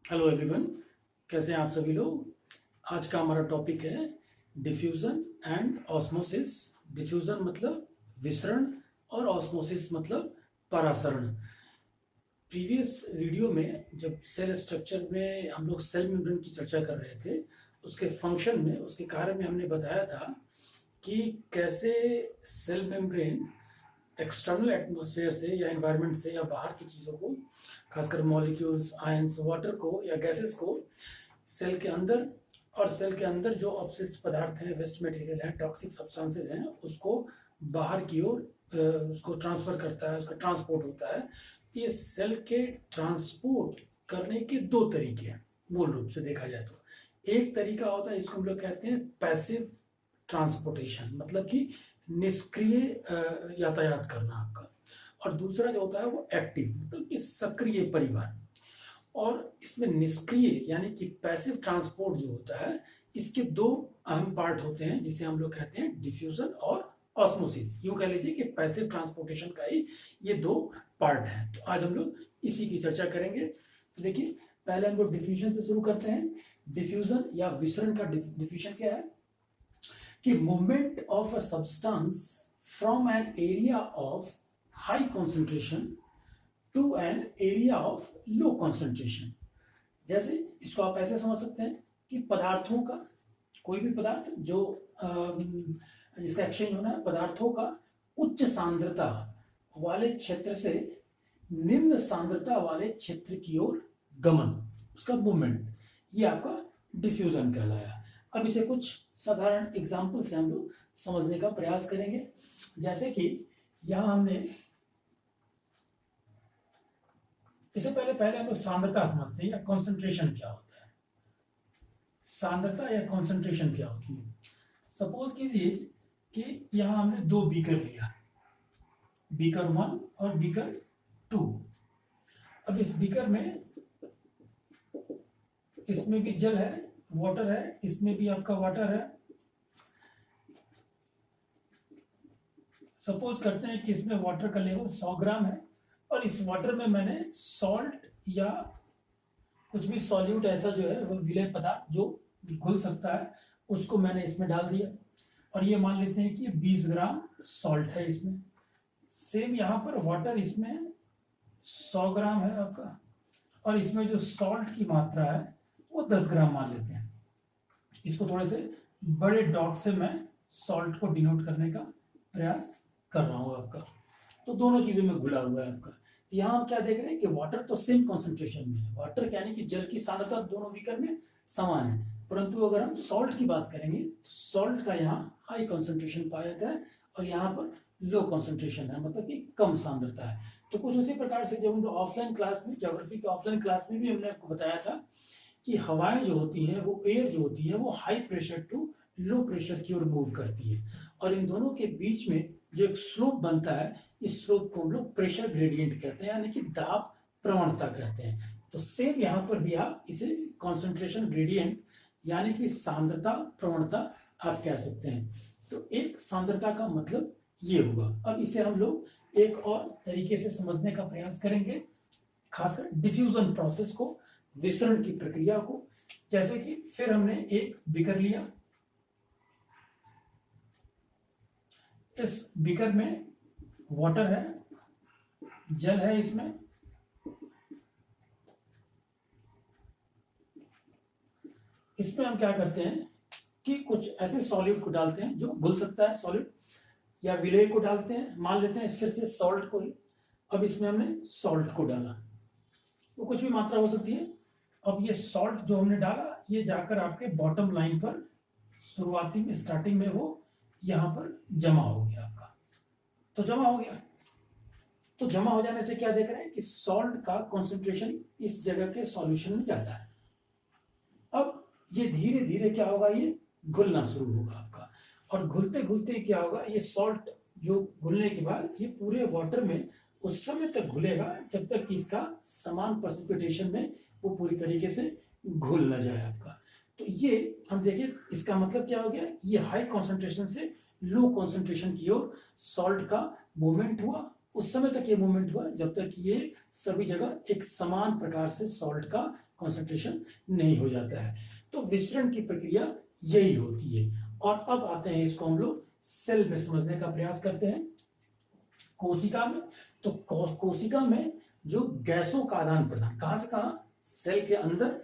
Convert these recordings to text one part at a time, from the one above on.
Hello everyone, कैसे हैं आप सभी लोग। आज का हमारा टॉपिक है डिफ्यूजन एंड ऑस्मोसिस। डिफ्यूजन मतलब विसरण और ऑस्मोसिस मतलब परासरण। प्रीवियस वीडियो में जब सेल स्ट्रक्चर में हम लोग सेल मेम्ब्रेन की चर्चा कर रहे थे, उसके फंक्शन में, उसके कार्य में हमने बताया था कि कैसे सेल मेम्ब्रेन एक्सटर्नल एटमॉस्फेयर से या एनवायरनमेंट से या बाहर की चीज़ों को, खासकर मॉलिक्यूल्स, आयंस, वाटर को या गैसेस को सेल के अंदर और सेल के अंदर जो अपशिष्ट पदार्थ हैं, वेस्ट मटेरियल हैं, टॉक्सिक सब्सटेंसेज हैं, उसको बाहर की ओर उसको ट्रांसफर करता है, उसका ट्रांसपोर्ट होता है। तो ये सेल के ट्रांसपोर्ट करने के दो तरीके हैं मूल रूप से देखा जाए तो। एक तरीका होता है, इसको हम लोग कहते हैं पैसिव ट्रांसपोर्टेशन, मतलब कि निष्क्रिय यातायात करना आपका। और दूसरा जो होता है वो एक्टिव, मतलब कि सक्रिय परिवहन। और इसमें निष्क्रिय यानी कि पैसिव ट्रांसपोर्ट जो होता है, इसके दो अहम पार्ट होते हैं, जिसे हम लोग कहते हैं डिफ्यूजन और ऑस्मोसिस। यूं कह लीजिए कि पैसिव ट्रांसपोर्टेशन का ही ये दो पार्ट हैं। तो आज हम लोग इसी की चर्चा करेंगे। तो देखिए, पहले हम लोग डिफ्यूजन से शुरू करते हैं। डिफ्यूजन या विसरण का डिफिनेशन क्या है कि movement of a substance from an area of high concentration to an area of low concentration. जैसे इसको आप ऐसे समझ सकते हैं कि पदार्थों का, कोई भी पदार्थ जो जिसका एक्सचेंज होना है, पदार्थों का उच्च सांद्रता वाले क्षेत्र से निम्न सांद्रता वाले क्षेत्र की ओर गमन, उसका मूवमेंट, ये आपका डिफ्यूजन कहलाया। अब इसे कुछ साधारण एग्जाम्पल से हम लोग समझने का प्रयास करेंगे। जैसे कि यहां हमने, इससे पहले हम लोग सांद्रता समझते हैं या कॉन्सेंट्रेशन क्या होता है। सांद्रता या कॉन्सेंट्रेशन क्या होती है। सपोज कीजिए कि यहां हमने दो बीकर लिया, बीकर 1 और बीकर 2। अब इस बीकर में, इसमें भी जल है, वाटर है, इसमें भी आपका वाटर है। सपोज करते हैं कि इसमें वाटर का लेवल 100 ग्राम है और इस वाटर में मैंने सॉल्ट या कुछ भी सॉल्यूट ऐसा जो है, वो विलेय पदार्थ जो घुल सकता है, उसको मैंने इसमें डाल दिया। और ये मान लेते हैं कि 20 ग्राम सॉल्ट है इसमें। सेम यहाँ पर वाटर इसमें 100 ग्राम है आपका, और इसमें जो सॉल्ट की मात्रा है वो 10 ग्राम मान लेते हैं। इसको थोड़े से बड़े डॉट से मैं सॉल्ट को डिनोट करने का प्रयास कर रहा हूँ आपका। तो दोनों चीजों में घुला हुआ है आपका। यहाँ हम क्या देख रहे हैं कि वाटर तो सेम कॉन्सेंट्रेशन में है, वाटर यानी कि जल की सांद्रता दोनों बीकर में समान है, परंतु अगर हम सॉल्ट की बात करेंगे तो सॉल्ट का यहाँ हाई कॉन्सेंट्रेशन पाया जाता है और यहाँ पर लो कॉन्सेंट्रेशन है, मतलब कि कम सांद्रता है। तो कुछ उसी प्रकार से जब हम लोग ऑफलाइन क्लास में, ज्योग्राफी के ऑफलाइन क्लास में भी हमने आपको बताया था कि हवाएं जो होती है, वो एयर जो होती है, वो high pressure to low pressure की ओर मूव करती है, और इन दोनों के बीच में जो एक स्लोप बनता है, इस स्लोप को हम लोग प्रेशर ग्रेडियंट कहते हैं, यानी कि दाब प्रवणता कहते हैं। तो सेम यहाँ पर भी आप इसे कॉन्सेंट्रेशन ग्रेडियंट यानी कि सांद्रता प्रवणता आप कह सकते हैं। तो एक सांद्रता का मतलब ये हुआ। अब इसे हम लोग एक और तरीके से समझने का प्रयास करेंगे, खासकर डिफ्यूजन प्रोसेस को, विसरण की प्रक्रिया को। जैसे कि फिर हमने एक बीकर लिया, इस बीकर में वाटर है, जल है, इसमें हम क्या करते हैं कि कुछ ऐसे सॉल्यूट को डालते हैं जो घुल सकता है, सॉल्यूट या विलेय को डालते हैं, मान लेते हैं फिर से सॉल्ट को ही। अब इसमें हमने सॉल्ट को डाला, वो कुछ भी मात्रा हो सकती है। अब ये सॉल्ट जो हमने डाला, ये जाकर आपके बॉटम लाइन पर शुरुआती में, स्टार्टिंग में वो यहां पर जमा हो गया आपका। तो जमा हो गया, तो जमा हो जाने से क्या देख रहे हैं कि सॉल्ट का कॉन्सेंट्रेशन इस जगह के सॉल्यूशन में ज्यादा है। अब ये धीरे धीरे क्या होगा, ये घुलना शुरू होगा आपका, और घुलते घुलते क्या होगा, ये सॉल्ट जो घुलने के बाद ये पूरे वाटर में उस समय तक घुलेगा जब तक कि इसका समान प्रेसिपिटेशन में वो पूरी तरीके से घुल ना जाए आपका। तो ये हम देखिए, इसका मतलब क्या हो गया, ये हाई कॉन्सेंट्रेशन से लो कॉन्सेंट्रेशन की ओर सॉल्ट का मूवमेंट हुआ। उस समय तक ये मूवमेंट हुआ जब तक ये सभी जगह एक समान प्रकार से सॉल्ट का कॉन्सेंट्रेशन नहीं हो जाता है। तो विसरण की प्रक्रिया यही होती है। और अब आते हैं, इसको हम लोग सेल में समझने का प्रयास करते हैं। कोशिका में, तो कोशिका में जो गैसों का आदान प्रदान कहां से कहां, सेल के अंदर,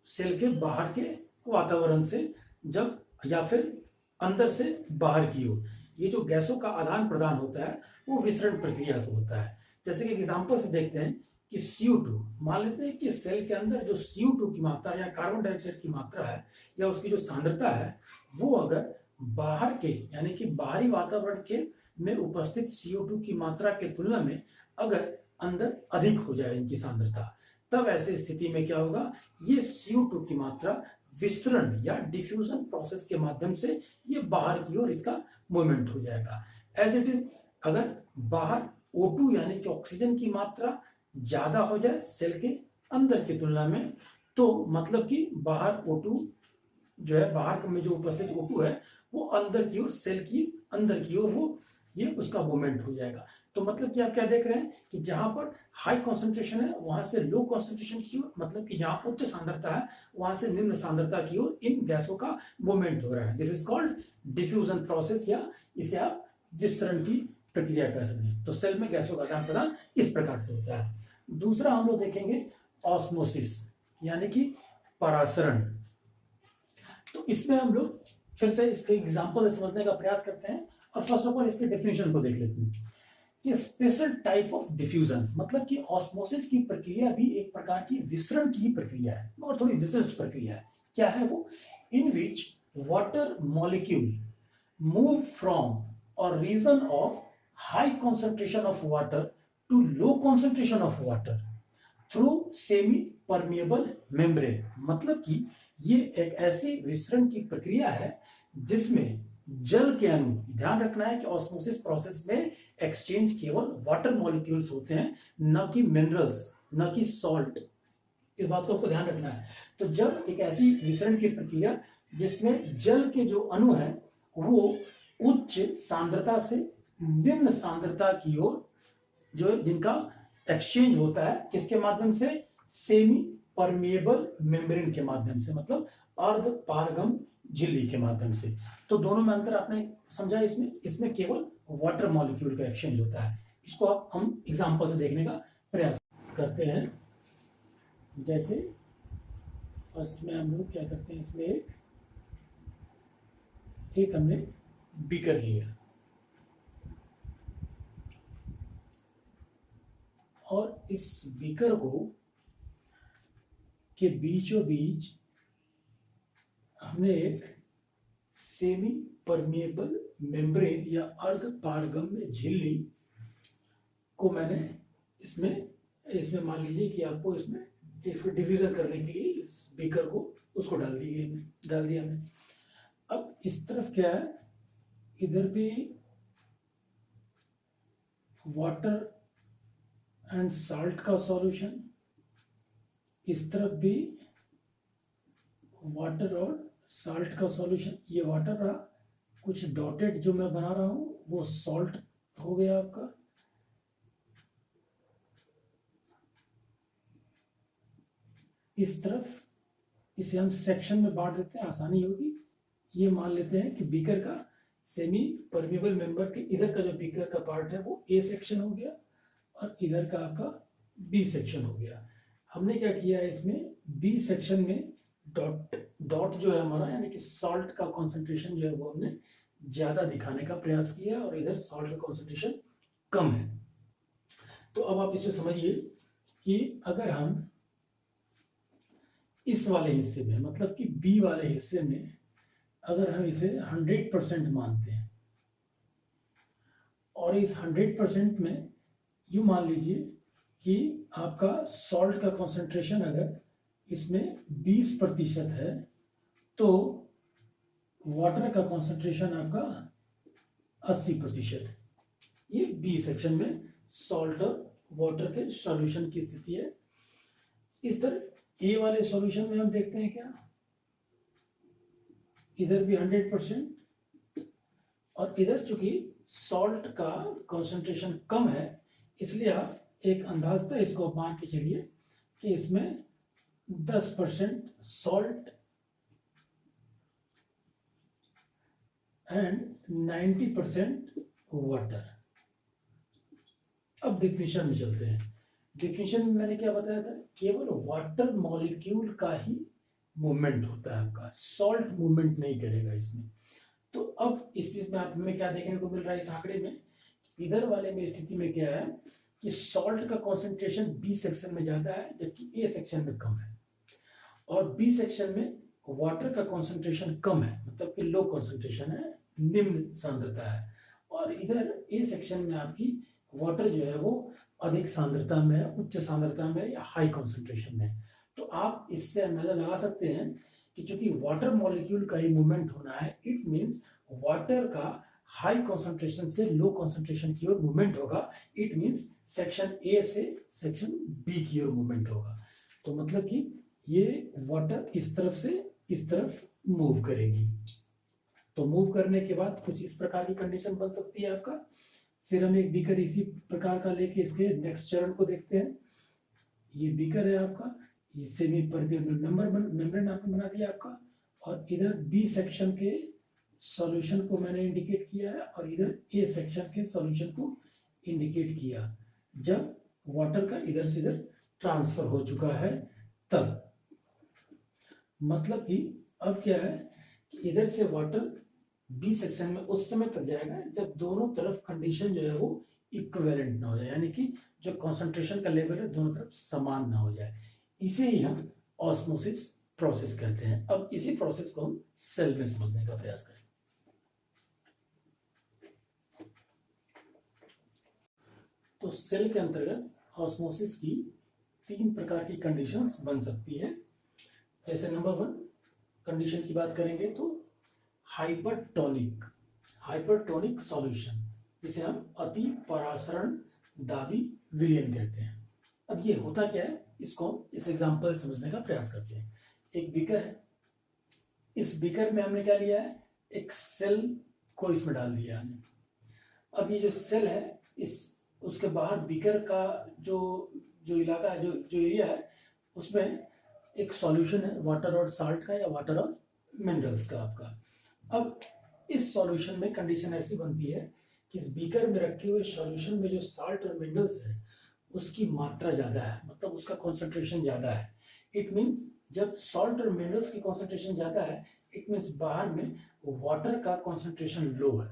सेल के बाहर के वातावरण से, जब या फिर अंदर से बाहर की ओर, ये जो गैसों का आदान प्रदान होता है वो विसरण प्रक्रिया से होता है। जैसे कि एग्जांपल से देखते हैं कि CO2, मान लेते हैं कि सेल के अंदर जो CO2 की मात्रा या कार्बन डाइऑक्साइड की मात्रा है या उसकी जो सांद्रता है, वो अगर बाहर के यानी कि बाहरी वातावरण के में उपस्थित CO2 की मात्रा की तुलना में अगर अंदर अधिक हो जाए इनकी सांद्रता, तब ऐसी स्थिति में क्या होगा, ये CO2 की मात्रा विसरण या डिफ्यूजन प्रोसेस के माध्यम से ये बाहर की ओर इसका मूवमेंट हो जाएगा। एज इट इज, अगर बाहर O2 यानी कि ऑक्सीजन की मात्रा ज्यादा हो जाए सेल के अंदर की तुलना में, तो मतलब कि बाहर O2 जो है, बाहर में जो उपस्थित O2 है वो अंदर की ओर, सेल की अंदर की ओर वो ये उसका मूवमेंट हो जाएगा। तो मतलब कि आप क्या देख रहे हैं कि जहां पर हाई कॉन्सेंट्रेशन है वहां से लो कॉन्सेंट्रेशन की ओर, मतलब कि जहां उच्च सांद्रता है वहां से निम्न सांद्रता की ओर इन गैसों का मूवमेंट हो रहा है। This is called diffusion process, या इसे आप विसरण की प्रक्रिया कह सकते हैं। तो सेल में गैसों का आदान प्रदान इस प्रकार से होता है। दूसरा हम लोग देखेंगे ऑस्मोसिस, यानी कि परासरण। तो इसमें हम लोग फिर से इसके एग्जांपल से समझने का प्रयास करते हैं और फर्स्ट ऑफ ऑल इसके डेफिनेशन को देख लेते हैं कि स्पेशल टाइप ऑफ डिफ्यूजन, मतलब कि ऑस्मोसिस की प्रक्रिया भी एक प्रकार की विसरण की प्रक्रिया है और थोड़ी विशिष्ट प्रक्रिया है। क्या है वो, in which water molecule move from और region of high concentration of water to low concentration of water through semi permeable membrane. मतलब कि ये एक ऐसी विसरण की प्रक्रिया है जिसमें जल के अणु, ध्यान रखना है कि ऑस्मोसिस प्रोसेस में एक्सचेंज केवल वाटर मॉलिक्यूल्स होते हैं, न कि मिनरल्स, न कि सॉल्ट। इस बात को आपको ध्यान रखना है। तो जब एक ऐसी विसरण की प्रक्रिया जिसमें जल के जो अणु हैं वो उच्च सांद्रता से निम्न सांद्रता की ओर, जो जिनका एक्सचेंज होता है किसके माध्यम से, सेमी परमिएबल मेम्ब्रेन के माध्यम से, मतलब अर्ध पारगम झिल्ली के माध्यम से। तो दोनों में अंतर आपने समझा। इसमें केवल वाटर मॉलिक्यूल का एक्सचेंज होता है। इसको आप हम एग्जांपल से देखने का प्रयास करते हैं। जैसे फर्स्ट में हम लोग क्या करते हैं, इसमें एक हमने बीकर लिया और इस बीकर को के बीचों बीच हमने एक सेमी परमिएबल मेम्ब्रेन या अर्ध पारगम्य झिल्ली को मैंने इसमें मान लीजिए कि आपको इसको डिवीजन करने के लिए इस बीकर को उसको डाल दिया हमने। अब इस तरफ क्या है, इधर भी वाटर एंड साल्ट का सॉल्यूशन, इस तरफ भी वाटर और साल्ट का सॉल्यूशन। ये वाटर रहा, कुछ डॉटेड जो मैं बना रहा हूं वो सॉल्ट हो गया आपका। इस तरफ इसे हम सेक्शन में बांट देते हैं, आसानी होगी। ये मान लेते हैं कि बीकर का सेमी परमिएबल मेंबर के इधर का जो बीकर का पार्ट है वो ए सेक्शन हो गया और इधर का आपका बी सेक्शन हो गया। हमने क्या किया है, इसमें बी सेक्शन में डॉट जो है हमारा, यानी कि सॉल्ट का कॉन्सेंट्रेशन जो है वो हमने ज्यादा दिखाने का प्रयास किया और इधर सॉल्ट का कॉन्सेंट्रेशन कम है। तो अब आप इसमें समझिए कि अगर हम इस वाले हिस्से में, मतलब कि बी वाले हिस्से में अगर हम इसे 100% मानते हैं और इस 100% में यूं मान लीजिए कि आपका सॉल्ट का कॉन्सेंट्रेशन अगर इसमें 20% है तो वाटर का कॉन्सेंट्रेशन आपका 80%। ये बी सेक्शन में सॉल्ट और वाटर के सॉल्यूशन की स्थिति है। इस तरह ए वाले सॉल्यूशन में हम देखते हैं क्या, इधर भी 100% और इधर चूंकि सॉल्ट का कॉन्सेंट्रेशन कम है इसलिए आप एक अंदाजता इसको मान के चलिए कि इसमें 10% सॉल्ट एंड 90% वाटर। अब डिफिनेशन में चलते हैं। डिफिनेशन में मैंने क्या बताया था, केवल वाटर मॉलिक्यूल का ही मूवमेंट होता है आपका, सॉल्ट मूवमेंट नहीं करेगा इसमें। तो अब इस चीज में आप हमें क्या देखने को मिल रहा है इस आंकड़े में, इधर वाले में स्थिति में क्या है कि सॉल्ट का कॉन्सेंट्रेशन बी सेक्शन में ज्यादा है जबकि ए सेक्शन में कम है, और बी सेक्शन में वाटर का कॉन्सेंट्रेशन कम है, मतलब कि लो कॉन्सेंट्रेशन है, निम्न सांद्रता है, और इधर ए सेक्शन में आपकी वाटर जो है वो अधिक सांद्रता में है, उच्च सांद्रता में या हाई कॉन्सेंट्रेशन में। तो आप इससे अंदाजा लगा सकते हैं कि चूंकि वाटर मॉलिक्यूल का ही मूवमेंट होना है, इट मींस वाटर का हाई कॉन्सेंट्रेशन से लो कॉन्सेंट्रेशन की ओर मूवमेंट होगा, इट मींस सेक्शन ए से सेक्शन बी की ओर मूवमेंट होगा। तो मतलब कि ये वाटर इस तरफ से इस तरफ मूव करेगी। तो मूव करने के बाद कुछ इस प्रकार की कंडीशन बन सकती है आपका। फिर हम एक बीकर इसी प्रकार का लेके इसके नेक्स्ट चरण को देखते हैं। ये बीकर है आपका, ये सेमी परमेबल मेम्ब्रेन आपने बना दिया आपका, और इधर बी सेक्शन के सॉल्यूशन को मैंने इंडिकेट किया है और इधर ए सेक्शन के सॉल्यूशन को इंडिकेट किया जब वाटर का इधर से इधर ट्रांसफर हो चुका है तब। मतलब कि अब क्या है कि इधर से वाटर बी सेक्शन में उस समय तक जाएगा जब दोनों तरफ कंडीशन जो है वो इक्विवेलेंट ना हो जाए, यानी कि जो कॉन्सेंट्रेशन का लेवल है दोनों तरफ समान ना हो जाए। इसे ही हम ऑस्मोसिस प्रोसेस कहते हैं। अब इसी प्रोसेस को हम सेल में समझने का प्रयास करें। तो सेल के अंतर्गत ऑस्मोसिस की 3 प्रकार की कंडीशंस बन सकती है। जैसे नंबर 1 कंडीशन की बात करेंगे तो हाइपरटोनिक सॉल्यूशन, जिसे हम अति परासरण दाबी विलयन कहते हैं। अब ये होता क्या है, इसको इस एग्जांपल समझने का प्रयास करते हैं। एक बीकर है, इस बीकर में हमने क्या लिया है, एक सेल को इसमें डाल दिया हमने। अब ये जो सेल है, इस उसके बाहर बीकर का जो इलाका है, जो एरिया है, उसमें एक सॉल्यूशन है वाटर और साल्ट का या वाटर और मिनरल्स का आपका। अब इस सॉल्यूशन में कंडीशन ऐसी बनती है कि इस बीकर में रखे हुए सॉल्यूशन में जो साल्ट और मिनरल्स है उसकी मात्रा ज्यादा है, मतलब उसका कॉन्सेंट्रेशन ज्यादा है। इट मींस जब सॉल्ट और मिनरल्स की कॉन्सेंट्रेशन ज्यादा है, इट मींस बाहर में वाटर का कॉन्सेंट्रेशन लो है।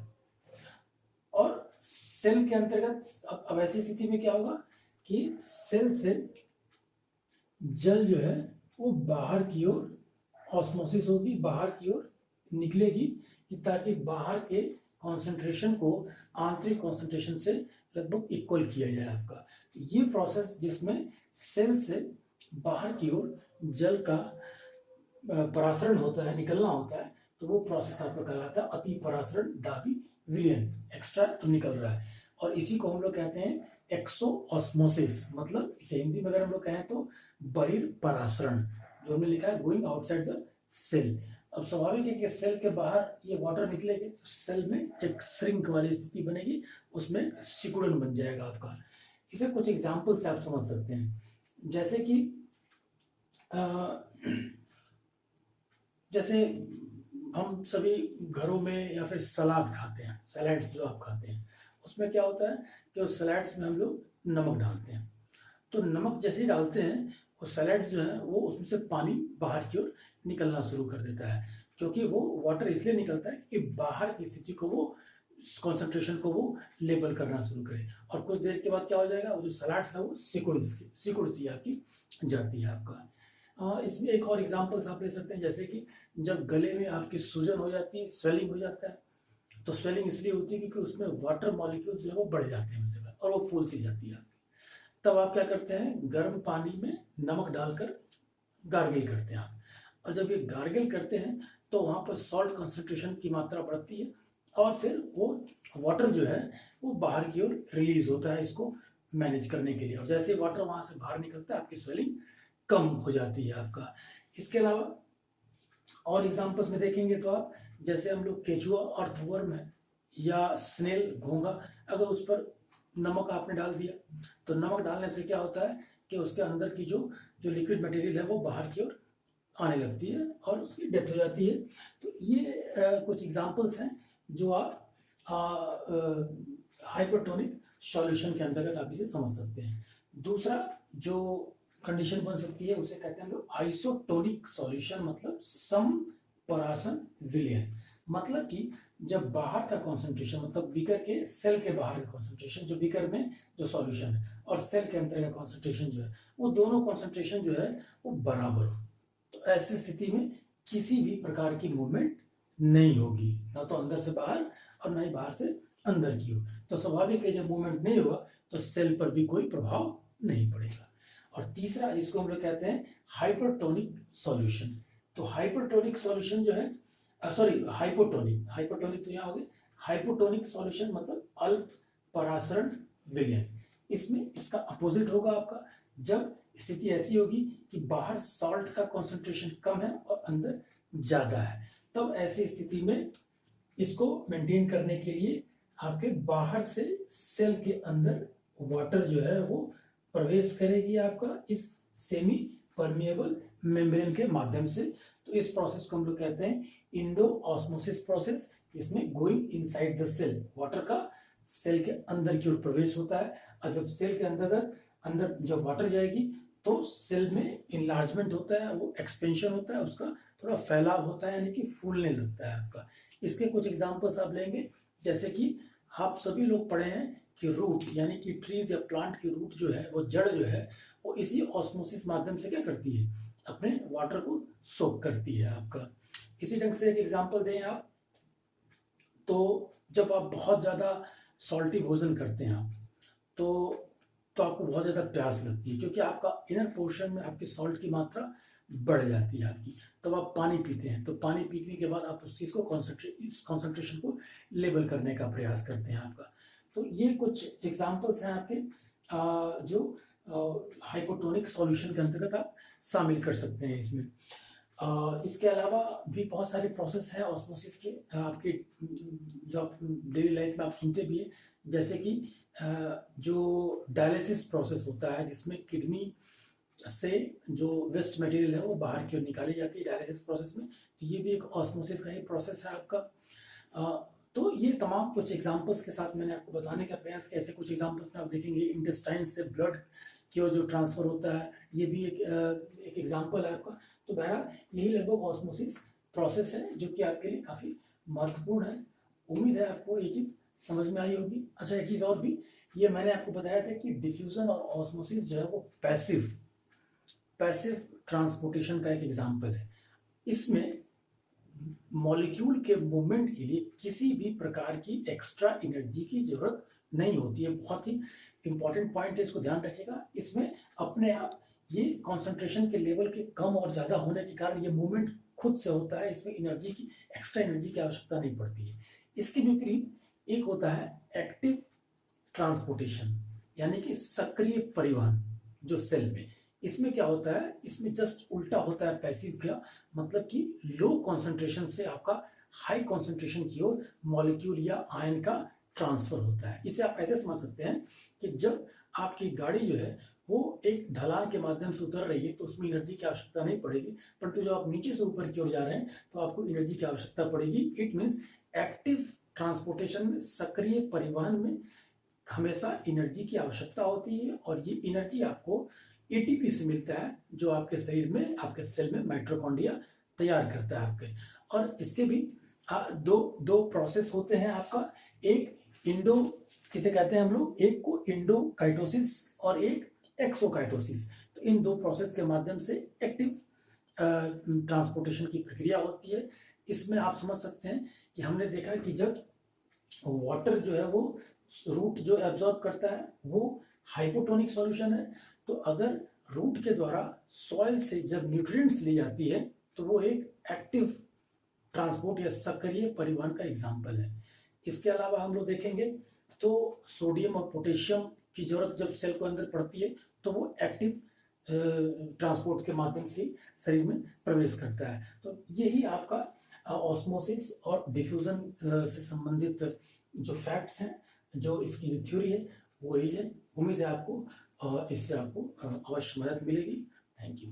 और सेल के अंतर्गत अब ऐसी स्थिति में क्या होगा कि सेल से जल जो है वो बाहर की ओर ऑस्मोसिस होगी, बाहर की ओर निकलेगी, ताकि बाहर के कॉन्सेंट्रेशन को आंतरिक कॉन्सेंट्रेशन से लगभग इक्वल किया जाए आपका। ये प्रोसेस जिसमें सेल से बाहर की ओर जल का परासरण होता है, निकलना होता है, तो वो प्रोसेस आपका कहलाता है अति परासरण दाबी विलयन। एक्स्ट्रा तो निकल रहा है, और इसी को हम लोग कहते हैं एक्सो ऑस्मोसिस, मतलब इसे हिंदी में अगर हम लोग कहें तो बहिर्परासरण, जो हमने लिखा है गोइंग आउटसाइड द सेल। अब स्वाभाविक है कि सेल के बाहर ये वाटर निकलेगी तो सेल में एक श्रिंक वाली स्थिति बनेगी, उसमें सिकुड़न बन जाएगा आपका। इसे कुछ एग्जाम्पल से आप समझ सकते हैं, जैसे कि जैसे हम सभी घरों में या फिर सलाद खाते हैं, सैलेड्स जो आप खाते हैं, उसमें क्या होता है कि उस सैलेड्स में हम लोग नमक डालते हैं। तो नमक जैसे ही डालते हैं वो सैलेड्स जो है वो उसमें से पानी बाहर की ओर निकलना शुरू कर देता है, क्योंकि वो वाटर इसलिए निकलता है कि बाहर की स्थिति को वो कॉन्सेंट्रेशन को वो लेबल करना शुरू करे, और कुछ देर के बाद क्या हो जाएगा, वो जो सलाड्स है वो सिकुड़ सी आपकी जाती है आपका। इसमें एक और एग्जांपल्स आप ले सकते हैं, जैसे कि जब गले में आपकी सूजन हो जाती है, स्वेलिंग हो जाता है, तो स्वेलिंग इसलिए होती है क्योंकि उसमें वाटर मॉलिक्यूल जो है वो बढ़ जाते हैं उससे और वो फूल सी जाती है। तब आप क्या करते हैं, गर्म पानी में नमक डालकर गार्गिल करते हैं आप, और जब ये गार्गिल करते हैं तो वहाँ पर सॉल्ट कंसंट्रेशन की मात्रा बढ़ती है, और फिर वो वाटर जो है वो बाहर की ओर रिलीज होता है इसको मैनेज करने के लिए, और जैसे वाटर वहाँ से बाहर निकलता है आपकी स्वेलिंग कम हो जाती है आपका। इसके अलावा और एग्जाम्पल्स में देखेंगे तो आप, जैसे हम लोग केचुआ अर्थवर्म है या स्नेल घोंगा, अगर उस पर नमक आपने डाल दिया तो नमक डालने से क्या होता है कि उसके अंदर की जो जो लिक्विड मटेरियल है वो बाहर की ओर आने लगती है और उसकी डेथ हो जाती है। तो ये कुछ एग्जांपल्स हैं जो आप हाइपरटोनिक सॉल्यूशन के अंतर्गत आप इसे समझ सकते हैं। दूसरा जो कंडीशन बन सकती है उसे कहते हैं हम लोग आइसोटोनिक सॉल्यूशन, मतलब समपरासन विलयन। मतलब कि जब बाहर का कॉन्सेंट्रेशन, मतलब बीकर के सेल के बाहर का कॉन्सेंट्रेशन, जो बीकर में जो सॉल्यूशन है और सेल के अंदर का कॉन्सेंट्रेशन जो है, वो दोनों कॉन्सेंट्रेशन जो है वो बराबर हो। तो ऐसी स्थिति में किसी भी प्रकार की मूवमेंट नहीं होगी, ना तो अंदर से बाहर और ना ही बाहर से अंदर की हो। तो स्वाभाविक है जब मूवमेंट नहीं होगा तो सेल पर भी कोई प्रभाव नहीं पड़ेगा। और तीसरा इसको हम लोग कहते हैं हाइपरटोनिक सॉल्यूशन। तो हाइपरटोनिक सॉल्यूशन जो है, सॉरी हाइपोटोनिक, हाइपोटोनिक तो यहाँ हो गया, हाइपोटोनिक सॉल्यूशन मतलब अल्प परासरण विलयन। इसमें इसका अपोजिट होगा आपका, जब स्थिति ऐसी होगी कि बाहर सॉल्ट का कॉन्सेंट्रेशन कम है और अंदर ज्यादा है, तब ऐसी स्थिति में इसको मेंटेन करने के लिए आपके बाहर से सेल के अंदर वाटर जो है वो प्रवेश करेगी आपका इस सेमी परमिएबल मेम्ब्रेन के माध्यम से। तो इस प्रोसेस को हम लोग कहते हैं इंडो ऑस्मोसिस प्रोसेस। इसमें going inside the cell, water का सेल के अंदर की ओर प्रवेश होता है, और जब सेल के अंदर जब वाटर जाएगी तो सेल में इनलार्जमेंट होता है, वो एक्सपेंशन होता है, उसका थोड़ा फैलाव होता है, यानी कि फूलने लगता है आपका। इसके कुछ एग्जांपल्स आप लेंगे, जैसे कि आप सभी लोग पढ़े हैं कि रूट, यानी कि ट्रीज या प्लांट की रूट जो है, वो जड़ जो है, वो इसी ऑस्मोसिस माध्यम से क्या करती है, अपने वाटर को सोक करती है आपका। इसी ढंग से एक एग्जांपल दें आप, तो जब आप बहुत ज्यादा सॉल्टी भोजन करते हैं आप, तो आपको बहुत ज्यादा प्यास लगती है, क्योंकि आपका इनर पोर्शन में आपकी सॉल्ट की मात्रा बढ़ जाती है आपकी। तब आप पानी पीते हैं, तो पानी पीने के बाद आप उस चीज को कॉन्सेंट्रेशन को लेवल करने का प्रयास करते हैं आपका। तो ये कुछ एग्जांपल्स हैं आपके जो हाइपोटोनिक सॉल्यूशन के अंतर्गत आप शामिल कर सकते हैं इसमें। इसके अलावा भी बहुत सारे प्रोसेस हैं ऑस्मोसिस के, आपके जो आप डेली लाइफ में आप सुनते भी हैं, जैसे कि जो डायलिसिस प्रोसेस होता है, जिसमें किडनी से जो वेस्ट मटेरियल है वो बाहर की ओर निकाली जाती है डायलिसिस प्रोसेस में, तो ये भी एक ऑस्मोसिस का ही प्रोसेस है आपका। तो ये तमाम कुछ एग्जांपल्स के साथ मैंने आपको बताने का प्रयास किया। ऐसे कुछ एग्जांपल्स में आप देखेंगे इंटेस्टाइन से ब्लड की ओर जो ट्रांसफर होता है, ये भी एक एग्जांपल है आपका। तो बहरहाल यही लगभग ऑस्मोसिस प्रोसेस है, जो कि आपके लिए काफी महत्वपूर्ण है। उम्मीद है आपको ये चीज समझ में आई होगी। अच्छा, एक चीज और भी, ये मैंने आपको बताया था कि डिफ्यूजन और ऑस्मोसिस जो है वो पैसिव ट्रांसपोर्टेशन का एक एग्जाम्पल है। इसमें मॉलिक्यूल के मूवमेंट के लिए किसी भी प्रकार की एक्स्ट्रा एनर्जी की जरूरत नहीं होती है। बहुत ही इंपॉर्टेंट पॉइंट है, इसको ध्यान रखिएगा। इसमें अपने आप ये कॉन्सेंट्रेशन के लेवल के कम और ज्यादा होने के कारण ये मूवमेंट खुद से होता है, इसमें एनर्जी की, एक्स्ट्रा एनर्जी की आवश्यकता नहीं पड़ती है। इसके विपरीत एक होता है एक्टिव ट्रांसपोर्टेशन, यानी कि सक्रिय परिवहन जो सेल में, इसमें क्या होता है, इसमें जस्ट उल्टा होता है पैसिव का, मतलब कि लो कॉन्सेंट्रेशन से आपका हाई कॉन्सेंट्रेशन की ओर मॉलिक्यूल या आयन का ट्रांसफर होता है। इसे आप ऐसे समझ सकते हैं कि जब आपकी गाड़ी जो है वो एक ढलान के माध्यम से उतर रही है तो उसमें एनर्जी की आवश्यकता नहीं पड़ेगी, परंतु जब आप नीचे से ऊपर की ओर जा रहे हैं तो आपको एनर्जी की आवश्यकता पड़ेगी। इट मीन्स एक्टिव ट्रांसपोर्टेशन में, सक्रिय परिवहन में हमेशा एनर्जी की आवश्यकता होती है, और ये एनर्जी आपको एटीपी से मिलता है, जो आपके शरीर में, आपके सेल में माइटोकॉन्ड्रिया तैयार करता है आपके। और इसके भी दो प्रोसेस होते हैं आपका, एक इंडो, किसे कहते हैं हम लोग, एक को इंडोकाइटोसिस और एक एक्सोकाइटोसिस। तो इन दो प्रोसेस के माध्यम से एक्टिव ट्रांसपोर्टेशन की प्रक्रिया होती है। इसमें आप समझ सकते हैं कि हमने देखा है कि जब वाटर जो है वो रूट जो एब्जॉर्ब करता है वो हाइपोटोनिक सॉल्यूशन है, तो अगर रूट के द्वारा सॉइल से जब न्यूट्रिएंट्स ली जाती है तो वो एक एक्टिव ट्रांसपोर्ट या सक्रिय परिवहन का एग्जाम्पल है। इसके अलावा हम लोग देखेंगे तो सोडियम और पोटेशियम की जरूरत जब सेल को अंदर पड़ती है तो वो एक्टिव ट्रांसपोर्ट के माध्यम से शरीर में प्रवेश करता है। तो यही आपका ऑस्मोसिस और डिफ्यूजन से संबंधित जो फैक्ट्स हैं, जो इसकी जो थ्योरी है वही है। उम्मीद है आपको इससे आपको अवश्य मदद मिलेगी। Thank you.